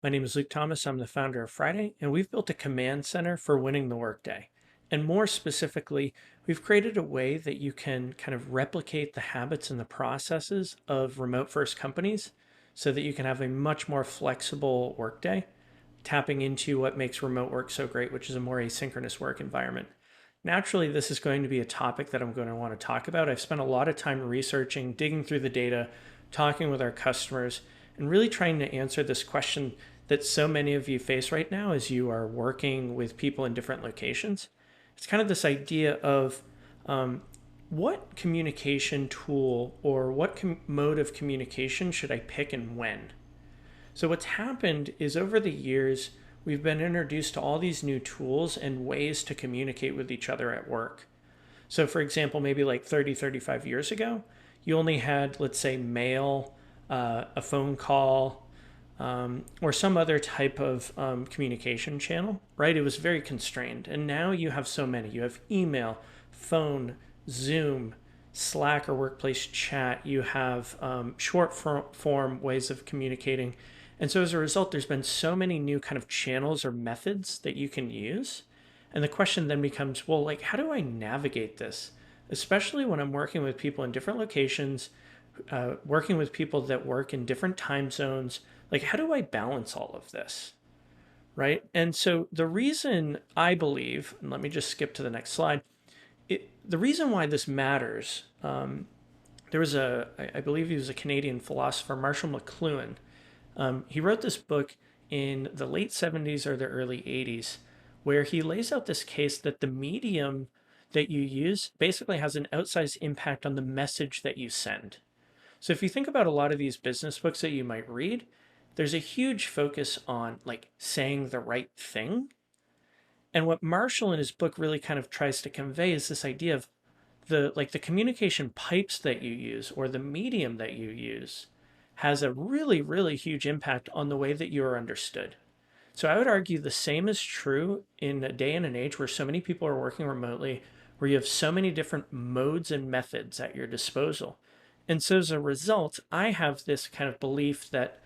My name is Luke Thomas. I'm the founder of Friday, and we've built a command center for winning the workday. And more specifically, we've created a way that you can kind of replicate the habits and the processes of remote first companies so that you can have a much more flexible workday, tapping into what makes remote work so great, which is a more asynchronous work environment. Naturally, this is going to be a topic that I'm going to want to talk about. I've spent a lot of time researching, digging through the data, talking with our customers, and really trying to answer this question that so many of you face right now as you are working with people in different locations. It's kind of this idea of what communication tool or what mode of communication should I pick and when? So, what's happened is over the years, we've been introduced to all these new tools and ways to communicate with each other at work. So, for example, maybe like 30, 35 years ago, you only had, let's say, mail, a phone call, or some other type of communication channel, right? It was very constrained. And now you have so many. You have email, phone, Zoom, Slack or workplace chat. You have short form ways of communicating. And so as a result, there's been so many new kind of channels or methods that you can use. And the question then becomes, well, like, how do I navigate this? Especially when I'm working with people in different locations, working with people that work in different time zones. Like, how do I balance all of this? Right. And so the reason I believe, and let me just skip to the next slide, the reason why this matters, there was I believe he was a Canadian philosopher, Marshall McLuhan. He wrote this book in the late 70s or the early 80s, where he lays out this case that the medium that you use basically has an outsized impact on the message that you send. So if you think about a lot of these business books that you might read, there's a huge focus on like saying the right thing. And what Marshall in his book really kind of tries to convey is this idea of the communication pipes that you use or the medium that you use has a really, really huge impact on the way that you are understood. So I would argue the same is true in a day and an age where so many people are working remotely, where you have so many different modes and methods at your disposal. And so as a result, I have this kind of belief that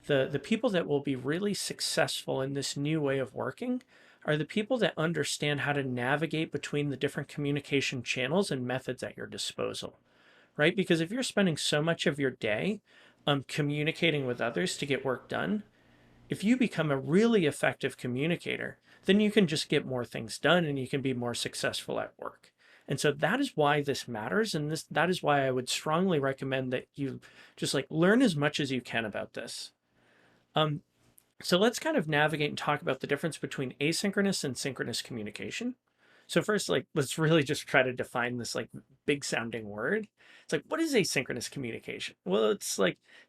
the people that will be really successful in this new way of working are the people that understand how to navigate between the different communication channels and methods at your disposal, right? Because if you're spending so much of your day communicating with others to get work done, if you become a really effective communicator, then you can just get more things done and you can be more successful at work. And so that is why this matters. And that is why I would strongly recommend that you just like learn as much as you can about this. Um, so let's kind of navigate and talk about the difference between asynchronous and synchronous communication. So first, like, let's really just try to define this like big sounding word. It's like, what is asynchronous communication? Well, it's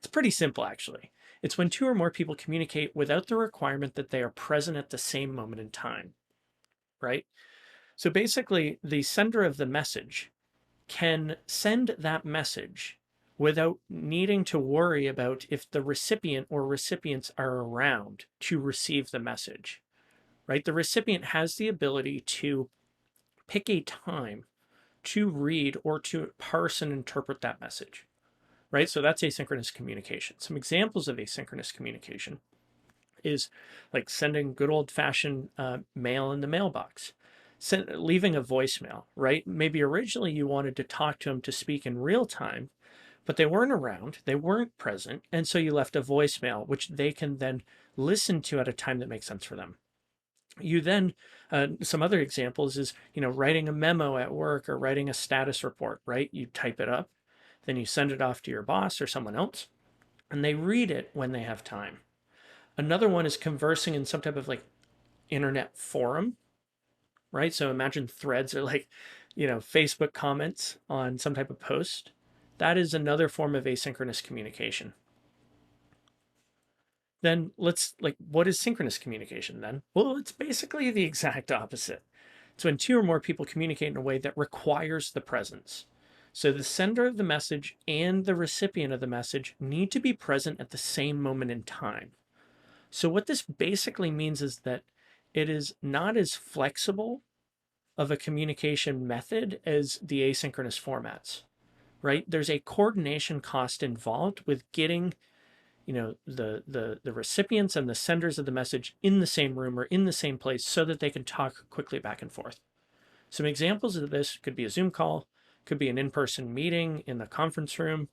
pretty simple actually. It's when two or more people communicate without the requirement that they are present at the same moment in time, right? So basically, the sender of the message can send that message without needing to worry about if the recipient or recipients are around to receive the message, right? The recipient has the ability to pick a time to read or to parse and interpret that message, right? So that's asynchronous communication. Some examples of asynchronous communication is like sending good old fashioned mail in the mailbox, leaving a voicemail, right? Maybe originally you wanted to talk to them to speak in real time, but they weren't around, they weren't present, and so you left a voicemail, which they can then listen to at a time that makes sense for them. You then, some other examples is, writing a memo at work or writing a status report, right? You type it up, then you send it off to your boss or someone else, and they read it when they have time. Another one is conversing in some type of like internet forum, right? So imagine threads or like, Facebook comments on some type of post. That is another form of asynchronous communication. Then what is synchronous communication then? Well, it's basically the exact opposite. It's when two or more people communicate in a way that requires the presence. So the sender of the message and the recipient of the message need to be present at the same moment in time. So what this basically means is that it is not as flexible of a communication method as the asynchronous formats, right? There's a coordination cost involved with getting the recipients and the senders of the message in the same room or in the same place so that they can talk quickly back and forth. Some examples of this could be a Zoom call, could be an in-person meeting in the conference room,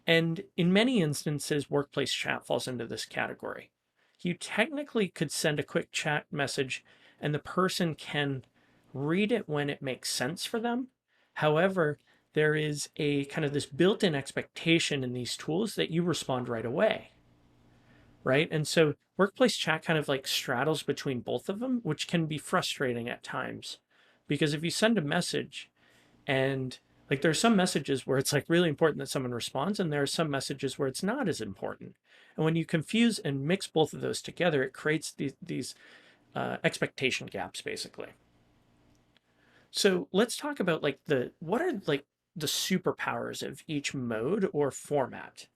and in many instances, workplace chat falls into this category. You technically could send a quick chat message and the person can read it when it makes sense for them. However, there is a kind of this built-in expectation in these tools that you respond right away, right? And so workplace chat kind of like straddles between both of them, which can be frustrating at times. Because if you send a message and like there are some messages where it's like really important that someone responds, and there are some messages where it's not as important. And when you confuse and mix both of those together, it creates these expectation gaps, basically. So let's talk about like what are like the superpowers of each mode or format.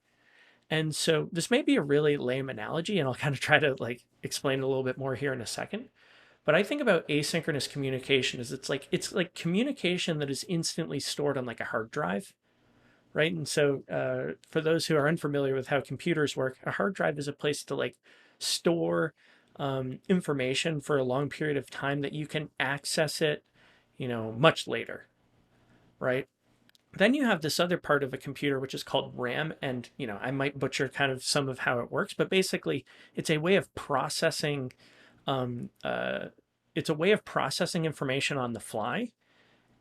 And so this may be a really lame analogy, and I'll kind of try to like explain it a little bit more here in a second. But I think about asynchronous communication as it's like communication that is instantly stored on like a hard drive, right? And so for those who are unfamiliar with how computers work, a hard drive is a place to like store information for a long period of time that you can access it, much later, right? Then you have this other part of a computer which is called RAM, and I might butcher kind of some of how it works, but basically it's a way of processing um, uh, it's a way of processing information on the fly,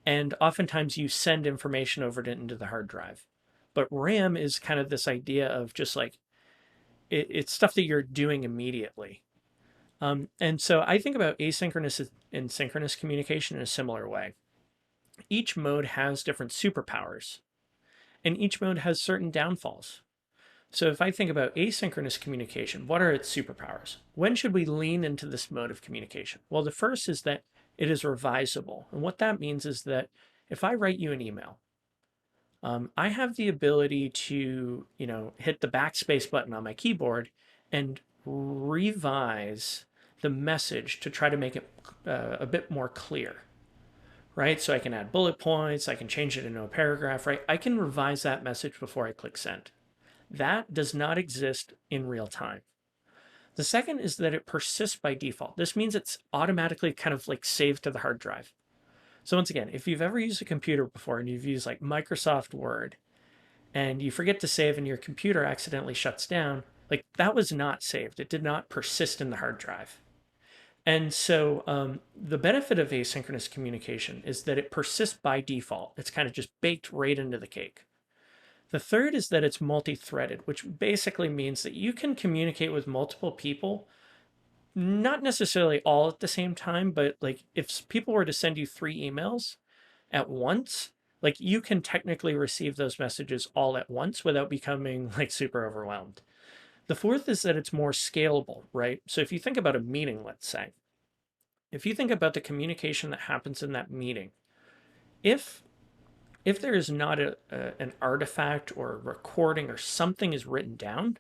and oftentimes you send information over into the hard drive. But RAM is kind of this idea of just like it's stuff that you're doing immediately. And so I think about asynchronous and synchronous communication in a similar way. Each mode has different superpowers, and each mode has certain downfalls. So if I think about asynchronous communication, what are its superpowers? When should we lean into this mode of communication? Well, the first is that it is revisable. And what that means is that if I write you an email, I have the ability to, hit the backspace button on my keyboard and revise the message to try to make it a bit more clear, right? So I can add bullet points, I can change it into a paragraph, right? I can revise that message before I click send. That does not exist in real time. The second is that it persists by default. This means it's automatically kind of like saved to the hard drive. So once again, if you've ever used a computer before and you've used like Microsoft Word and you forget to save and your computer accidentally shuts down, like that was not saved. It did not persist in the hard drive. And so the benefit of asynchronous communication is that it persists by default. It's kind of just baked right into the cake. The third is that it's multi-threaded, which basically means that you can communicate with multiple people, not necessarily all at the same time, but like if people were to send you 3 emails at once, like you can technically receive those messages all at once without becoming like super overwhelmed. The fourth is that it's more scalable, right? So if you think about a meeting, let's say, if you think about the communication that happens in that meeting, if if there is not an artifact or a recording or something is written down,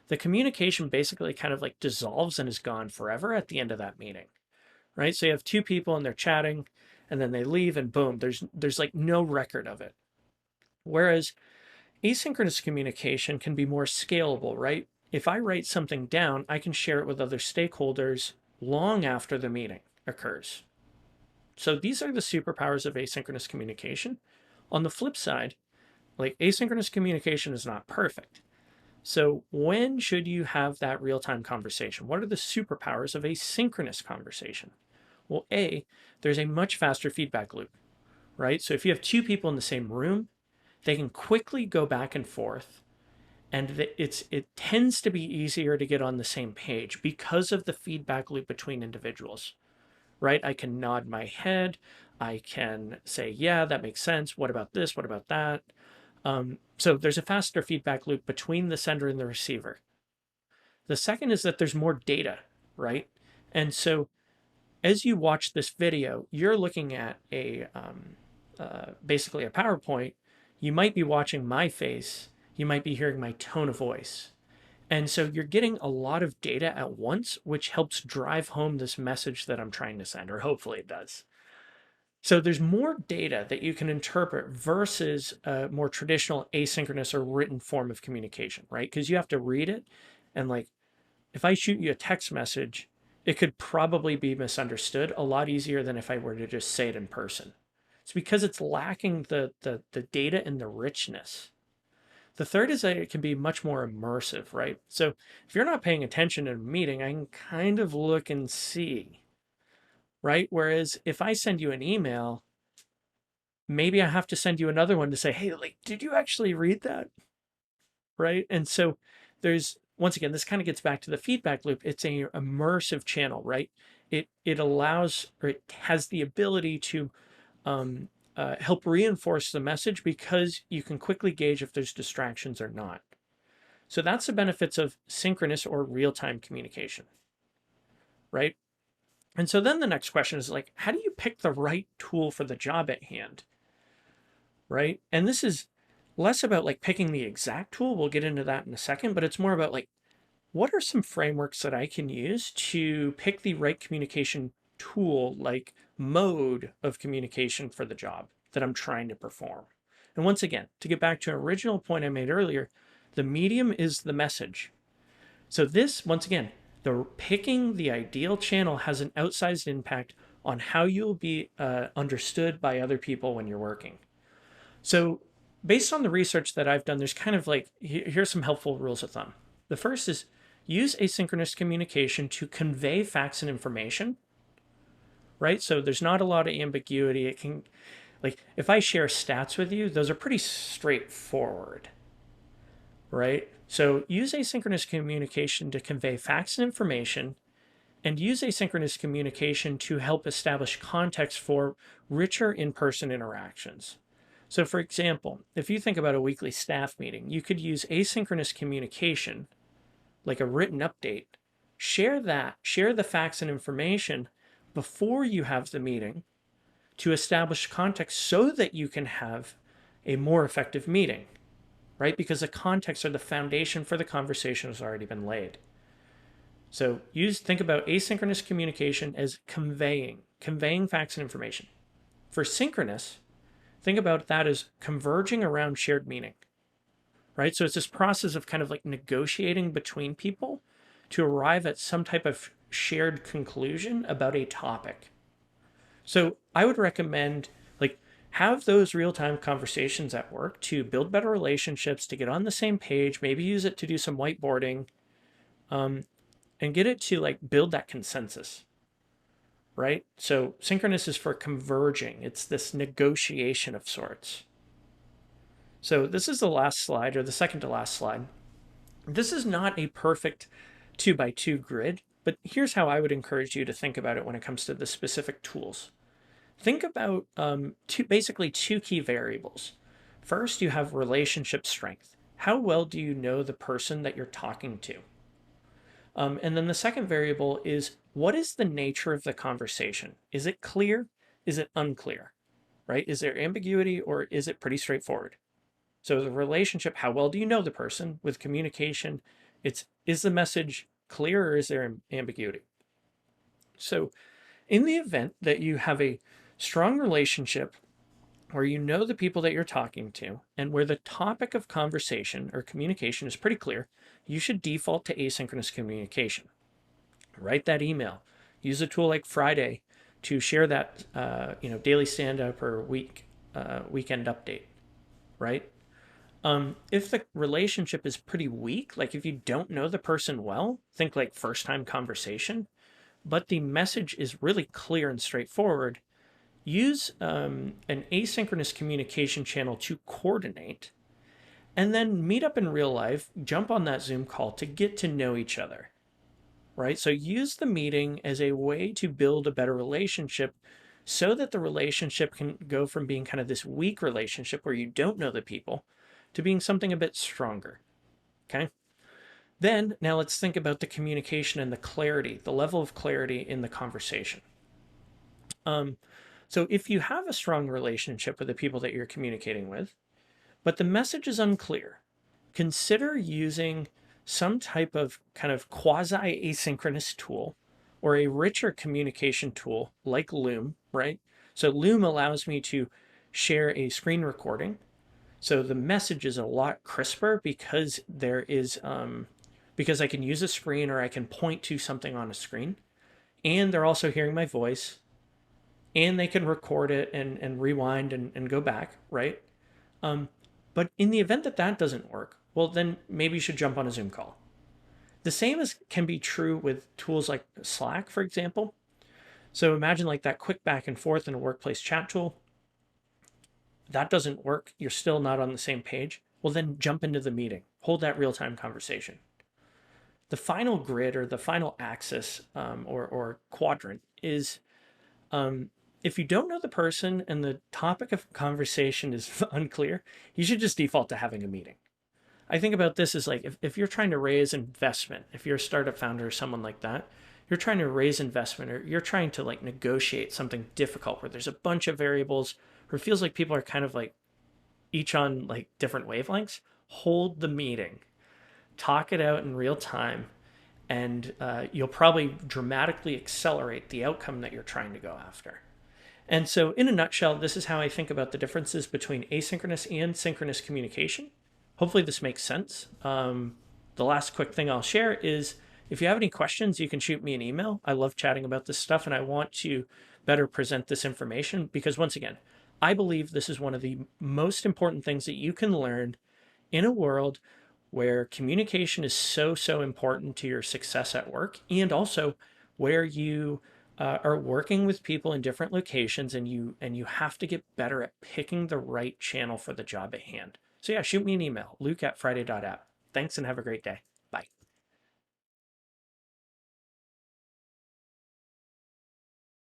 the communication basically kind of like dissolves and is gone forever at the end of that meeting, right? So you have two people and they're chatting and then they leave and boom, there's like no record of it. Whereas asynchronous communication can be more scalable, right? If I write something down, I can share it with other stakeholders long after the meeting occurs. So these are the superpowers of asynchronous communication. On the flip side, like asynchronous communication is not perfect. So when should you have that real-time conversation? What are the superpowers of a synchronous conversation? Well, there's a much faster feedback loop, right? So if you have two people in the same room, they can quickly go back and forth, and it tends to be easier to get on the same page because of the feedback loop between individuals, right? I can nod my head. I can say, yeah, that makes sense. What about this? What about that? So there's a faster feedback loop between the sender and the receiver. The second is that there's more data, right? And so as you watch this video, you're looking at basically a PowerPoint. You might be watching my face. You might be hearing my tone of voice. And so you're getting a lot of data at once, which helps drive home this message that I'm trying to send, or hopefully it does. So there's more data that you can interpret versus a more traditional asynchronous or written form of communication, right? Because you have to read it. And like, if I shoot you a text message, it could probably be misunderstood a lot easier than if I were to just say it in person. It's because it's lacking the data and the richness. The third is that it can be much more immersive, right? So if you're not paying attention in a meeting, I can kind of look and see, right? Whereas if I send you an email, maybe I have to send you another one to say, hey, like, did you actually read that? Right. And so there's, once again, this kind of gets back to the feedback loop. It's a immersive channel, right? It allows, or it has the ability to um, help reinforce the message because you can quickly gauge if there's distractions or not. So that's the benefits of synchronous or real-time communication, right? And so then the next question is like, how do you pick the right tool for the job at hand, right? And this is less about like picking the exact tool. We'll get into that in a second, but it's more about like, what are some frameworks that I can use to pick the right communication tool, like mode of communication for the job that I'm trying to perform? And once again, to get back to an original point I made earlier, the medium is the message. So this, once again, the picking the ideal channel has an outsized impact on how you'll be understood by other people when you're working. So based on the research that I've done, there's kind of like, here's some helpful rules of thumb. The first is use asynchronous communication to convey facts and information, right? So there's not a lot of ambiguity. It can, like, if I share stats with you, those are pretty straightforward, right? So use asynchronous communication to convey facts and information, and use asynchronous communication to help establish context for richer in-person interactions. So for example, if you think about a weekly staff meeting, you could use asynchronous communication, like a written update, share the facts and information before you have the meeting to establish context so that you can have a more effective meeting, right? Because the context or the foundation for the conversation has already been laid. So think about asynchronous communication as conveying facts and information. For synchronous, think about that as converging around shared meaning, right? So it's this process of kind of like negotiating between people to arrive at some type of shared conclusion about a topic. So I would recommend like have those real-time conversations at work to build better relationships, to get on the same page, maybe use it to do some whiteboarding, and get it to like build that consensus, right? So synchronous is for converging. It's this negotiation of sorts. So this is the last slide, or the second to last slide. This is not a perfect 2x2 grid, but here's how I would encourage you to think about it when it comes to the specific tools. Think about basically two key variables. First, you have relationship strength. How well do you know the person that you're talking to? And then the second variable is, what is the nature of the conversation? Is it clear? Is it unclear? Right? Is there ambiguity, or is it pretty straightforward? So the relationship, how well do you know the person? With communication, is the message clear, or is there ambiguity? So in the event that you have a strong relationship where you know the people that you're talking to and where the topic of conversation or communication is pretty clear, you should default to asynchronous communication. Write that email. Use a tool like Friday to share that daily stand-up or weekend update, right? If the relationship is pretty weak, like if you don't know the person well, think like first-time conversation, but the message is really clear and straightforward, use an asynchronous communication channel to coordinate, and then meet up in real life, jump on that Zoom call to get to know each other, right? So use the meeting as a way to build a better relationship so that the relationship can go from being kind of this weak relationship where you don't know the people to being something a bit stronger, okay? Then, now let's think about the communication and the clarity, the level of clarity in the conversation. So if you have a strong relationship with the people that you're communicating with, but the message is unclear, consider using some type of kind of quasi-asynchronous tool or a richer communication tool like Loom, right? So Loom allows me to share a screen recording. So the message is a lot crisper because because I can use a screen or I can point to something on a screen, and they're also hearing my voice, and they can record it and rewind and go back, right? Um, but in the event that that doesn't work, well, then maybe you should jump on a Zoom call. The same as can be true with tools like Slack, for example. So imagine like that quick back and forth in a workplace chat tool. That doesn't work. You're still not on the same page. Well, then jump into the meeting. Hold that real time conversation. The final grid or the final axis or quadrant is if you don't know the person and the topic of conversation is unclear, you should just default to having a meeting. I think about this as like if you're trying to raise investment, if you're a startup founder or someone like that, you're trying to raise investment or you're trying to like negotiate something difficult where there's a bunch of variables or it feels like people are kind of like each on like different wavelengths, hold the meeting, talk it out in real time, and you'll probably dramatically accelerate the outcome that you're trying to go after. And so, in a nutshell, this is how I think about the differences between asynchronous and synchronous communication. Hopefully, this makes sense. The last quick thing I'll share is if you have any questions, you can shoot me an email. I love chatting about this stuff, and I want to better present this information because, once again, I believe this is one of the most important things that you can learn in a world where communication is so important to your success at work, and also where you are working with people in different locations and you have to get better at picking the right channel for the job at hand. So yeah, shoot me an email, luke@friday.app. Thanks and have a great day.